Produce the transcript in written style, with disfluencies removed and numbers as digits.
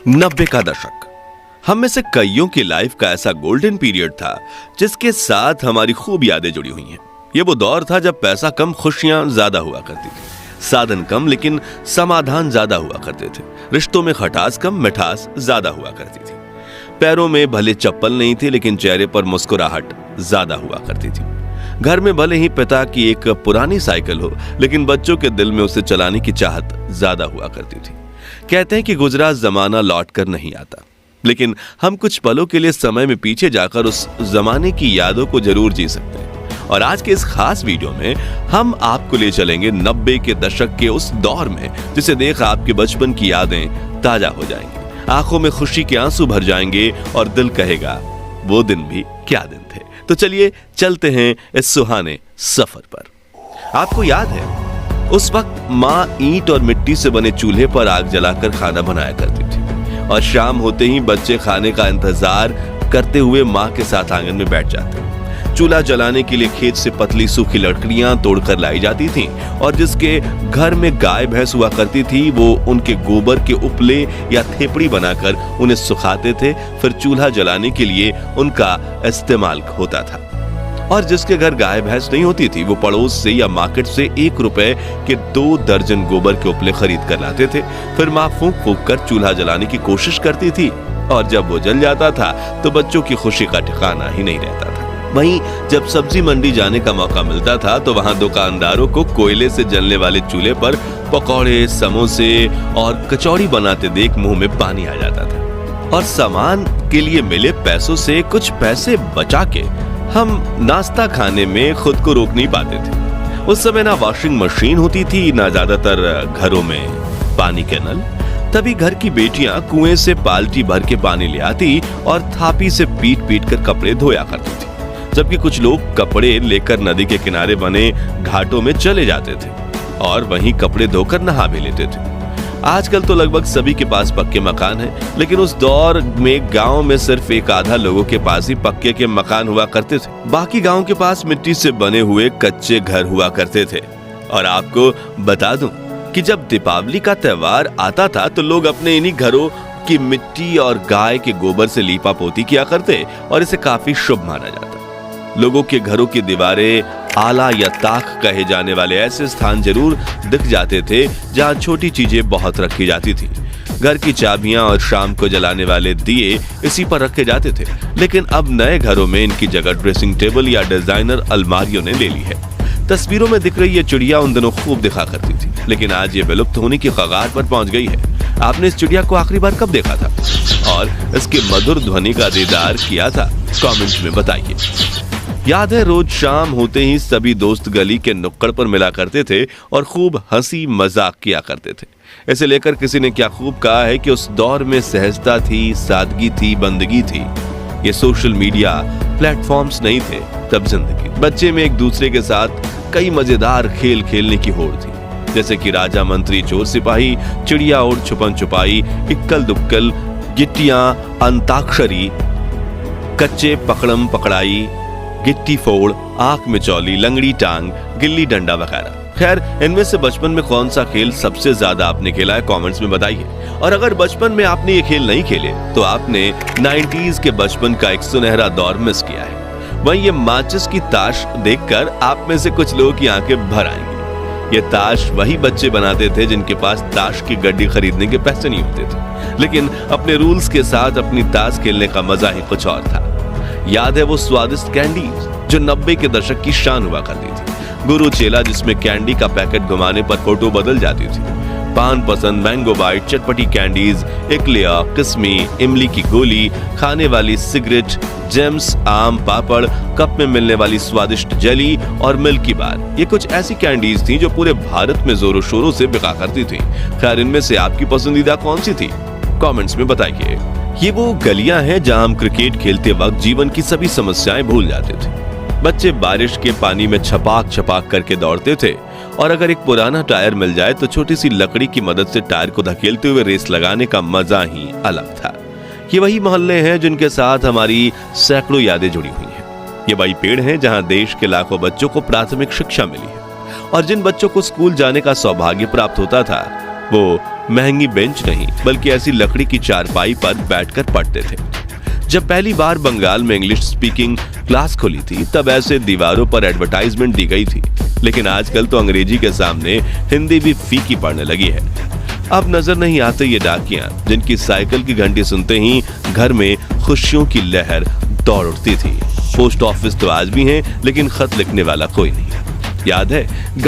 90 का दशक हम में से कईयों की लाइफ का ऐसा गोल्डन पीरियड था जिसके साथ हमारी खूब यादें जुड़ी हुई हैं। ये वो दौर था जब पैसा कम, खुशियां ज्यादा हुआ करती थी, साधन कम लेकिन समाधान ज्यादा हुआ करते थे, रिश्तों में खटास कम, मिठास ज्यादा हुआ करती थी, पैरों में भले चप्पल नहीं थी लेकिन चेहरे पर मुस्कुराहट ज्यादा हुआ करती थी, घर में भले ही पिता की एक पुरानी साइकिल हो लेकिन बच्चों के दिल में उसे चलाने की चाहत ज्यादा हुआ करती थी। कहते हैं कि गुजरा जमाना लौट कर नहीं आता, लेकिन हम कुछ पलों के लिए समय में पीछे जाकर उस जमाने की यादों को जरूर जी सकते हैं। और आज के इस खास वीडियो में हम आपको ले चलेंगे 90 के दशक के उस दौर में जिसे देख आपके बचपन की यादें ताजा हो जाएंगी, आंखों में खुशी के आंसू भर जाएंगे और दिल कहेगा वो दिन भी क्या दिन थे। तो चलिए चलते हैं इस सुहाने सफर पर। आपको याद है उस वक्त माँ ईंट और मिट्टी से बने चूल्हे पर आग जलाकर खाना बनाया करती थी और शाम होते ही बच्चे खाने का इंतजार करते हुए माँ के साथ आंगन में बैठ जाते। चूल्हा जलाने के लिए खेत से पतली सूखी लकड़ियां तोड़कर लाई जाती थीं और जिसके घर में गाय भैंस हुआ करती थी वो उनके गोबर के उपले या थेपड़ी बनाकर उन्हें सुखाते थे, फिर चूल्हा जलाने के लिए उनका इस्तेमाल होता था। और जिसके घर गाय भैंस नहीं होती थी वो पड़ोस से या मार्केट से 1 रुपए के 2 दर्जन गोबर के उपले खरीद कर लाते थे, फिर माँ फूंक फूंक कर चूल्हा जलाने की कोशिश करती थी और जब वो जल जाता था तो बच्चों की खुशी का ठिकाना ही नहीं रहता था। वहीं जब सब्जी मंडी जाने का मौका मिलता था तो वहां दुकानदारों को कोयले से जलने वाले चूल्हे पर पकौड़े, समोसे और कचौड़ी बनाते देख मुंह में पानी आ जाता था। और सामान के लिए मिले पैसों से कुछ पैसे बचा के हम नाश्ता खाने में खुद को रोक नहीं पाते थे। उस समय ना वॉशिंग मशीन होती थी, ना ज्यादातर घरों में पानी के नल। तभी घर की बेटियां कुएं से बाल्टी भर के पानी ले आती और थापी से पीट पीट कर कपड़े धोया करती थी, जबकि कुछ लोग कपड़े लेकर नदी के किनारे बने घाटों में चले जाते थे और वहीं कपड़े धोकर नहा भी लेते थे। आजकल तो लगभग सभी के पास पक्के मकान हैं, लेकिन उस दौर में गांव में सिर्फ एक आधा लोगों के पास ही पक्के के मकान हुआ करते थे, बाकी गांव के पास मिट्टी से बने हुए कच्चे घर हुआ करते थे। और आपको बता दूं कि जब दीपावली का त्योहार आता था तो लोग अपने इन्हीं घरों की मिट्टी और गाय के गोबर से लीपा पोती किया करते और इसे काफी शुभ माना जाता। लोगों के घरों की दीवारें आला या ताक कहे जाने वाले ऐसे स्थान जरूर दिख जाते थे जहां छोटी चीजें बहुत रखी जाती थी। घर की चाबियां और शाम को जलाने वाले दिए इसी पर रखे जाते थे, लेकिन अब नए घरों में इनकी जगह ड्रेसिंग टेबल या डिजाइनर अलमारियों ने ले ली है। तस्वीरों में दिख रही ये चिड़िया उन दिनों खूब दिखा करती थी, लेकिन आज ये विलुप्त होने की कगार पर पहुंच गई है। आपने इस चिड़िया को आखिरी बार कब देखा था और इसके मधुर ध्वनि का दीदार किया था? कमेंट में बताइए। याद है रोज शाम होते ही सभी दोस्त गली के नुक्कड़ पर मिला करते थे और खूब हंसी मजाक किया करते थे। इसे लेकर किसी ने क्या खूब कहा है कि उस दौर में सहजता थी, सादगी थी, बंदगी थी। ये सोशल मीडिया प्लेटफॉर्म्स नहीं थे तब जिंदगी। बच्चे में एक दूसरे के साथ कई मजेदार खेल खेलने की होड़ थी, जैसे कि राजा मंत्री चोर सिपाही, चिड़िया और छुपन छुपाई, इक्कल दुक्कल, गिट्टियां, अंताक्षरी, कच्चे पकड़म पकड़ाई, गिट्टी फोड़, आंख में चौली, लंगड़ी टांग, गिल्ली डंडा वगैरह। खैर, इनमें से बचपन में कौन सा खेल सबसे ज्यादा आपने खेला है कमेंट्स में बताइए। और अगर बचपन में आपने ये खेल नहीं खेले तो आपने 90s के बचपन का एक सुनहरा दौर मिस किया है। वहीं ये माचिस की ताश देखकर आप में से कुछ लोगों की आंखें भर आएंगी। ये ताश वही बच्चे बनाते थे जिनके पास ताश की गड्डी खरीदने के पैसे नहीं होते थे, लेकिन अपने रूल्स के साथ अपनी ताश खेलने का मजा ही कुछ और था। याद है वो स्वादिष्ट कैंडीज जो 90 के दशक की शान हुआ करती थी। गुरु चेला जिसमें कैंडी का पैकेट घुमाने पर फोटो बदल जाती थी, पान पसंद, मैंगो बाइट, चटपटी कैंडीज, इकलिया, किस्मी, इमली की गोली, खाने वाली सिगरेट, जेम्स, आम पापड़, कप में मिलने वाली स्वादिष्ट जेली और मिल्की बार। ये कुछ ऐसी कैंडीज थी जो पूरे भारत में जोरों शोरों से बिका करती थी। खैर, इनमें से आपकी पसंदीदा कौन सी थी? कमेंट्स में बताइए। ये वो गलियां हैं जहां हम क्रिकेट खेलते वक्त जीवन की सभी समस्याएं भूल जाते थे। बच्चे बारिश के पानी में छपाक छपाक करके दौड़ते थे और अगर एक पुराना टायर मिल जाए तो छोटी सी लकड़ी की मदद से टायर को धकेलते हुए रेस लगाने का मजा ही अलग था। ये वही मोहल्ले हैं जिनके साथ हमारी सैकड़ों यादें जुड़ी हुई हैं। ये वही पेड़ हैं जहां देश के लाखों बच्चों को प्राथमिक शिक्षा मिली है और जिन बच्चों को स्कूल जाने का सौभाग्य प्राप्त होता था वो महंगी बेंच नहीं बल्कि ऐसी लकड़ी की चारपाई पर बैठकर पढ़ते थे। जब पहली बार बंगाल में इंग्लिश स्पीकिंग क्लास खुली थी तब ऐसे दीवारों पर एडवर्टाइजमेंट दी गई थी, लेकिन आजकल तो अंग्रेजी के सामने हिंदी भी फीकी पड़ने लगी है। अब नजर नहीं आते ये डाकियां जिनकी साइकिल की घंटी सुनते ही घर में खुशियों की लहर दौड़ उठती थी। पोस्ट ऑफिस तो आज भी हैं, लेकिन खत लिखने वाला कोई नहीं। याद है